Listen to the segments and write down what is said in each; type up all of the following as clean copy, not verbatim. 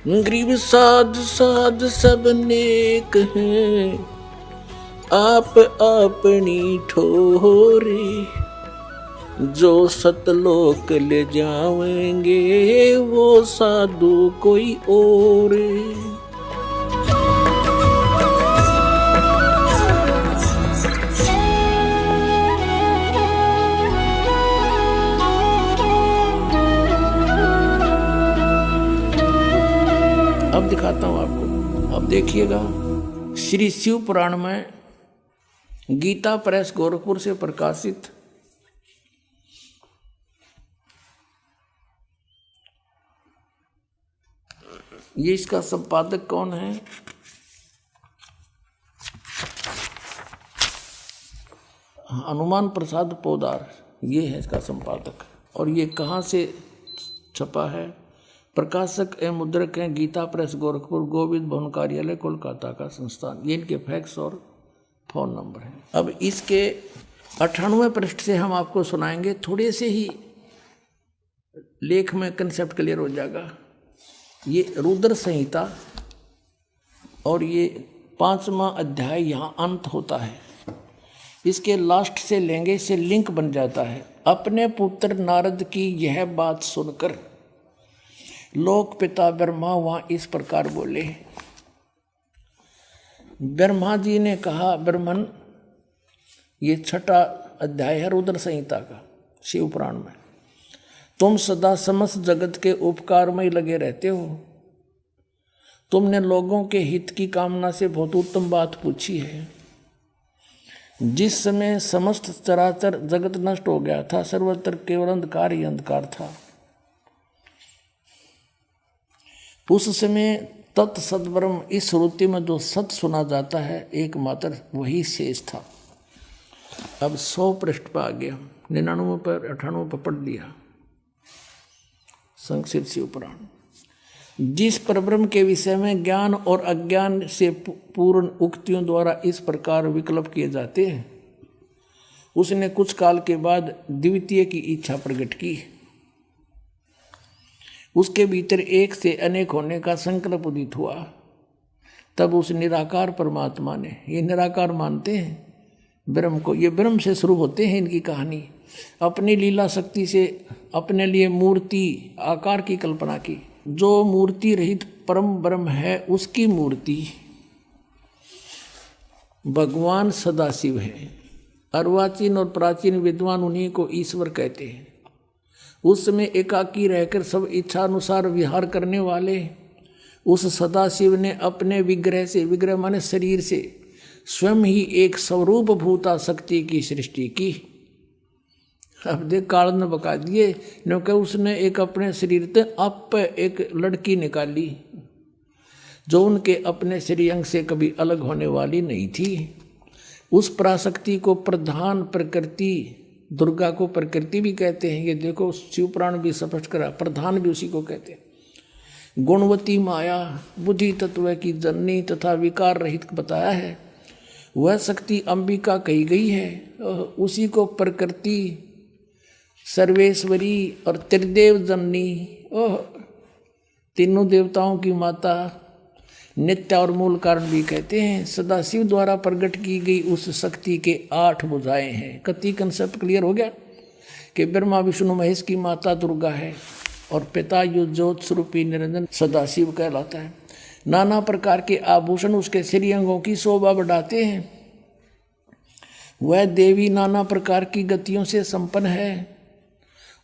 गरीब साध साध सब नेक हैं, आप अपनी ठोरे, जो सतलोक ले जाएंगे वो साधु कोई और। अब दिखाता हूं आपको, अब देखिएगा। श्री शिव पुराण में गीता प्रेस गोरखपुर से प्रकाशित ये इसका संपादक कौन है? हनुमान प्रसाद पोदार, ये है इसका संपादक। और ये कहाँ से छपा है? प्रकाशक एवं मुद्रक हैं गीता प्रेस गोरखपुर, गोविंद भवन कार्यालय कोलकाता का संस्थान। ये इनके फैक्स और फोन नंबर है। अब इसके 98वें पृष्ठ से हम आपको सुनाएंगे, थोड़े से ही लेख में कंसेप्ट क्लियर हो जाएगा। ये रुद्र संहिता और ये 5वां अध्याय यहाँ अंत होता है। इसके लास्ट से लेंगे से लिंक बन जाता है। अपने पुत्र नारद की यह बात सुनकर लोक पिता ब्रह्मा वहाँ इस प्रकार बोले। ब्रह्मा जी ने कहा, ब्रह्मन, ये 6वां अध्याय है रुद्र संहिता का शिव पुराण में, तुम सदा समस्त जगत के उपकार में ही लगे रहते हो। तुमने लोगों के हित की कामना से बहुत उत्तम बात पूछी है। जिस समय समस्त चराचर जगत नष्ट हो गया था, सर्वत्र केवल अंधकार ही अंधकार था, उस समय तत्सद्ब्रह्म इस श्रुति में जो सत सुना जाता है एकमात्र वही शेष था। अब 100 पृष्ठ पर आ गया, 99 पर 98 पर पढ़ लिया संक्षिप्त शिव पुराण। जिस परब्रह्म के विषय में ज्ञान और अज्ञान से पूर्ण उक्तियों द्वारा इस प्रकार विकल्प किए जाते हैं, उसने कुछ काल के बाद द्वितीय की इच्छा प्रकट की। उसके भीतर एक से अनेक होने का संकल्प उदित हुआ। तब उस निराकार परमात्मा ने, ये निराकार मानते हैं ब्रह्म को, ये ब्रह्म से शुरू होते हैं इनकी कहानी, अपनी लीला शक्ति से अपने लिए मूर्ति आकार की कल्पना की। जो मूर्ति रहित परम ब्रह्म है उसकी मूर्ति भगवान सदाशिव है। अर्वाचीन और प्राचीन विद्वान उन्हीं को ईश्वर कहते हैं। उस समय एकाकी रहकर सब इच्छा अनुसार विहार करने वाले उस सदाशिव ने अपने विग्रह से, विग्रह माने शरीर से, स्वयं ही एक स्वरूप भूता शक्ति की सृष्टि की। अब देख काल ने बका दिए, क्योंकि उसने एक अपने शरीर से आप एक लड़की निकाली जो उनके अपने शरीर अंग से कभी अलग होने वाली नहीं थी। उस पराशक्ति को प्रधान प्रकृति, दुर्गा को प्रकृति भी कहते हैं। ये देखो शिव पुराण भी स्पष्ट करा, प्रधान भी उसी को कहते हैं। गुणवती माया, बुद्धि तत्व की जननी तथा विकार रहित बताया है। वह शक्ति अंबिका कही गई है। उसी को प्रकृति, सर्वेश्वरी और त्रिदेव जननी, तीनों देवताओं की माता, नित्य और मूल कारण भी कहते हैं। सदाशिव द्वारा प्रकट की गई उस शक्ति के 8 भुजाएं हैं। कति कंसेप्ट क्लियर हो गया कि ब्रह्मा विष्णु महेश की माता दुर्गा है और पिता युग ज्योत स्वरूपी निरंजन सदाशिव कहलाता है। नाना प्रकार के आभूषण उसके श्री अंगों की शोभा बढ़ाते हैं। वह देवी नाना प्रकार की गतियों से संपन्न है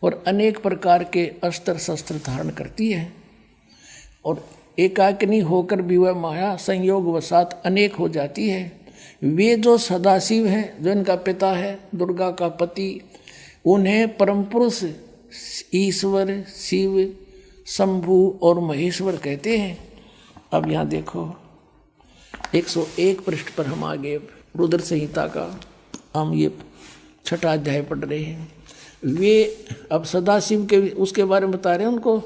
और अनेक प्रकार के अस्त्र शस्त्र धारण करती है। और एकाकिनी होकर भी वह माया संयोग वसात अनेक हो जाती है। वे जो सदाशिव हैं, जो इनका पिता है, दुर्गा का पति, उन्हें परम पुरुष ईश्वर, शिव, शंभु और महेश्वर कहते हैं। अब यहाँ देखो 101 पृष्ठ पर हम आगे रुद्र संहिता का हम ये 6वां अध्याय पढ़ रहे हैं। वे अब सदाशिव के उसके बारे में बता रहे हैं, उनको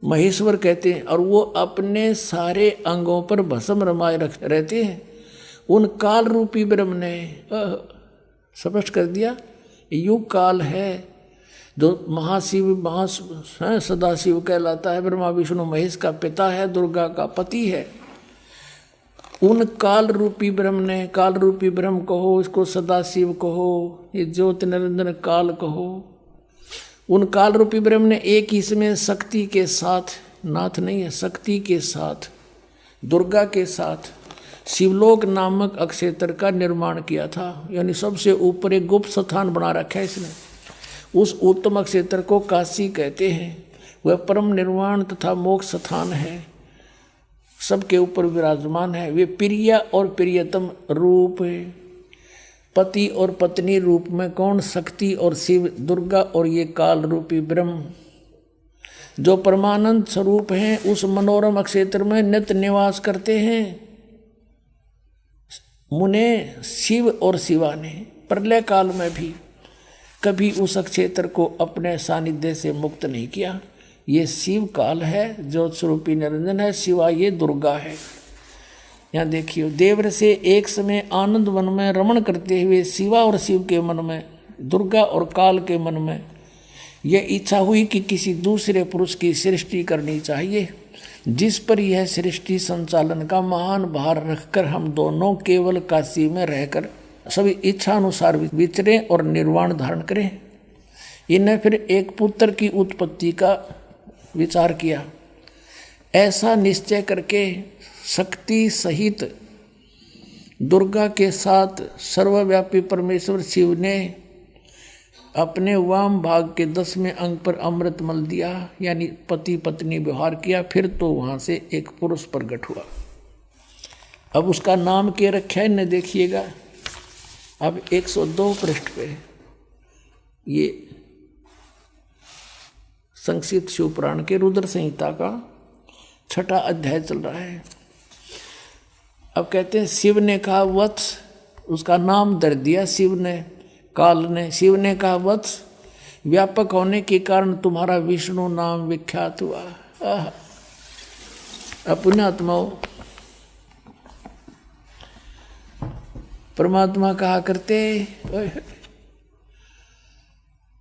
महेश्वर कहते हैं और वो अपने सारे अंगों पर भस्म रमाए रहते हैं। उन काल रूपी ब्रह्म ने स्पष्ट कर दिया, युग काल है जो महाशिव सदाशिव कहलाता है, ब्रह्मा विष्णु महेश का पिता है, दुर्गा का पति है। उन काल रूपी ब्रह्म ने, काल रूपी ब्रह्म कहो, इसको सदाशिव कहो, ये ज्योति निरंजन काल कहो, उन काल रूपी ब्रह्म ने एक ही समय शक्ति के साथ, नाथ नहीं है, शक्ति के साथ, दुर्गा के साथ शिवलोक नामक अक्षेत्र का निर्माण किया था। यानी सबसे ऊपर एक गुप्त स्थान बना रखा है इसने। उस उत्तम अक्षेत्र को काशी कहते हैं। वह परम निर्वाण तथा मोक्ष स्थान है, सबके ऊपर विराजमान है। वे प्रिय और प्रियतम रूप है, पति और पत्नी रूप में कौन? शक्ति और शिव, दुर्गा और ये काल रूपी ब्रह्म जो परमानंद स्वरूप हैं, उस मनोरम क्षेत्र में नित्य निवास करते हैं। मुने शिव और शिवा ने प्रलय काल में भी कभी उस क्षेत्र को अपने सानिध्य से मुक्त नहीं किया। ये शिव काल है, ज्योत स्वरूपी निरंजन है, शिवा ये दुर्गा है। यहाँ देखिए, देवर से एक समय आनंद वन में रमण करते हुए शिवा और शिव के मन में, दुर्गा और काल के मन में यह इच्छा हुई कि किसी दूसरे पुरुष की सृष्टि करनी चाहिए, जिस पर यह सृष्टि संचालन का महान भार रखकर हम दोनों केवल काशी में रहकर सभी इच्छा अनुसार विचरें और निर्वाण धारण करें। इन्हें फिर एक पुत्र की उत्पत्ति का विचार किया। ऐसा निश्चय करके शक्ति सहित दुर्गा के साथ सर्वव्यापी परमेश्वर शिव ने अपने वाम भाग के 10वें अंग पर अमृत मल दिया, यानी पति पत्नी व्यवहार किया। फिर तो वहाँ से एक पुरुष प्रकट हुआ। अब उसका नाम क्या रखा है इन्हें देखिएगा। अब 102 पृष्ठ पे ये संक्षिप्त शिवपुराण के रुद्र संहिता का 6वां अध्याय चल रहा है। अब कहते हैं शिव ने कहा वत्स, उसका नाम धर दिया शिव ने, काल ने। शिव ने कहा वत्स, व्यापक होने के कारण तुम्हारा विष्णु नाम विख्यात हुआ। पुण्यात्माओं, परमात्मा कहा करते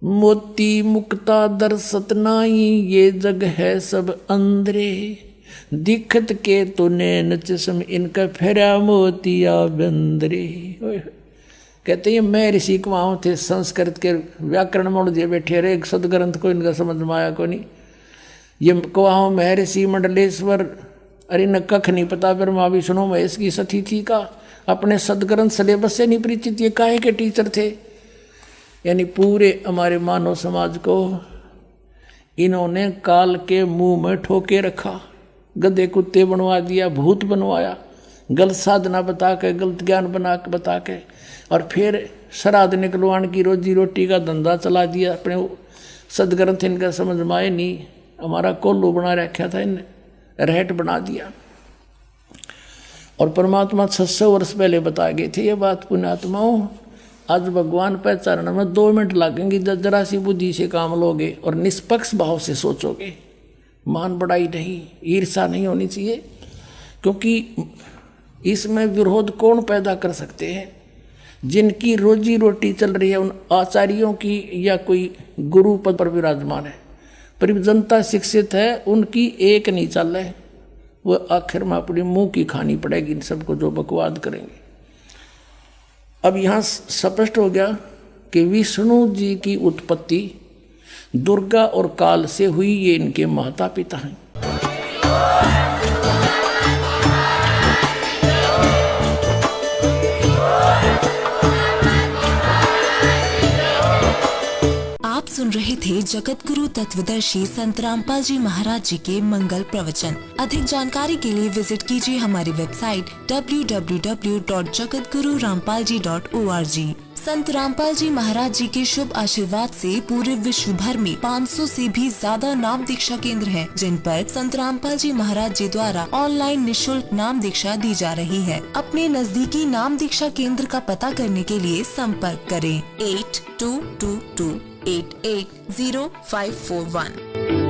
मोती मुक्ता दर्शत नाई, ये जग है सब अंधरे, दिखत के तो नैन चश्म, इनका फेरा मोतिया बंदरे। कहते हैं मैं ऋषि कुमाऊँ थे, संस्कृत के व्याकरण मोड़ दिए बैठे रहे, एक सदग्रंथ को इनका समझ में आया को नहीं। ये कुआँ महर्षि मंडलेश्वर, अरे न कख नहीं पता ब्रह्मा विष्णु महेश की सतिथि का, अपने सदग्रंथ सिलेबस से नहीं परिचित, ये काहे के टीचर थे। यानी पूरे हमारे मानव समाज को इन्होंने काल के मुंह में ठोके रखा, गधे कुत्ते बनवा दिया, भूत बनवाया, गलत साधना बता के, गलत ज्ञान बना के बता के, और फिर श्राद्ध निकलवाने की रोजी रोटी का धंधा चला दिया। अपने सदग्रंथ इनका समझ में आए नहीं, हमारा कोल्लू बना रखा था, इन्हें रहट बना दिया। और परमात्मा 600 वर्ष पहले बता गए थे ये बात। पुण्यात्माओं, आज भगवान पहचानने में 2 मिनट लगेंगे जब जरा सी बुद्धि से काम लोगे और निष्पक्ष भाव से सोचोगे। मान बढ़ाई नहीं, ईर्षा नहीं होनी चाहिए, क्योंकि इसमें विरोध कौन पैदा कर सकते हैं? जिनकी रोजी रोटी चल रही है उन आचार्यों की, या कोई गुरु पद पर विराजमान है, पर जनता शिक्षित है, उनकी एक नहीं चल रहा है, वो आखिर में अपनी मुंह की खानी पड़ेगी इन सबको जो बकवाद करेंगे। अब यहाँ स्पष्ट हो गया कि विष्णु जी की उत्पत्ति दुर्गा और काल से हुई, ये इनके माता पिता हैं। आप सुन रहे थे जगत गुरु तत्वदर्शी संत रामपाल जी महाराज जी के मंगल प्रवचन। अधिक जानकारी के लिए विजिट कीजिए हमारी वेबसाइट www.jagatgururampalji.org। संत रामपाल जी महाराज जी के शुभ आशीर्वाद से पूरे विश्व भर में 500 से भी ज्यादा नाम दीक्षा केंद्र हैं, जिन पर संत रामपाल जी महाराज जी द्वारा ऑनलाइन निःशुल्क नाम दीक्षा दी जा रही है। अपने नजदीकी नाम दीक्षा केंद्र का पता करने के लिए संपर्क करें 8222880541।